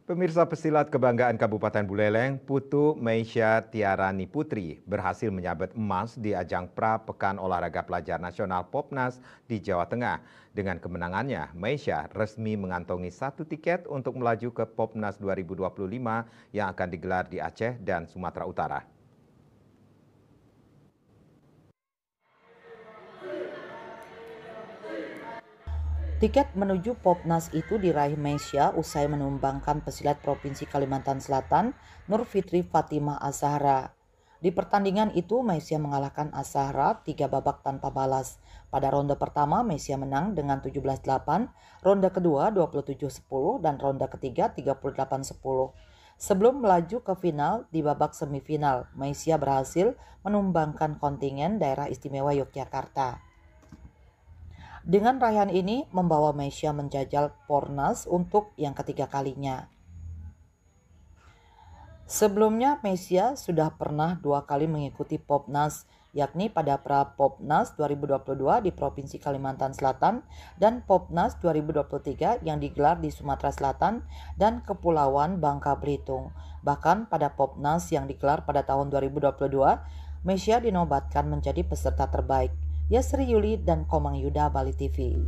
Pemirsa pesilat kebanggaan Kabupaten Buleleng, Putu Meisya Tiarani Putri berhasil menyabet emas di ajang Pra-Pekan Olahraga Pelajar Nasional Popnas di Jawa Tengah. Dengan kemenangannya, Meisya resmi mengantongi 1 tiket untuk melaju ke Popnas 2025 yang akan digelar di Aceh dan Sumatera Utara. Tiket menuju Popnas itu diraih Meisya usai menumbangkan pesilat Provinsi Kalimantan Selatan Nur Fitri Fatimah Azahra. Di pertandingan itu Meisya mengalahkan Azahra 3 babak tanpa balas. Pada ronde pertama Meisya menang dengan 17-8, ronde kedua 27-10 dan ronde ketiga 38-10. Sebelum melaju ke final di babak semifinal, Meisya berhasil menumbangkan kontingen Daerah Istimewa Yogyakarta. Dengan raihan ini membawa Meisya menjajal Pornas untuk yang ketiga kalinya. Sebelumnya Meisya sudah pernah 2 kali mengikuti Popnas, yakni pada Pra-Popnas 2022 di Provinsi Kalimantan Selatan dan Popnas 2023 yang digelar di Sumatera Selatan dan Kepulauan Bangka Belitung. Bahkan pada Popnas yang digelar pada tahun 2022, Meisya dinobatkan menjadi peserta terbaik. Yasri Yuli dan Komang Yuda, Bali TV.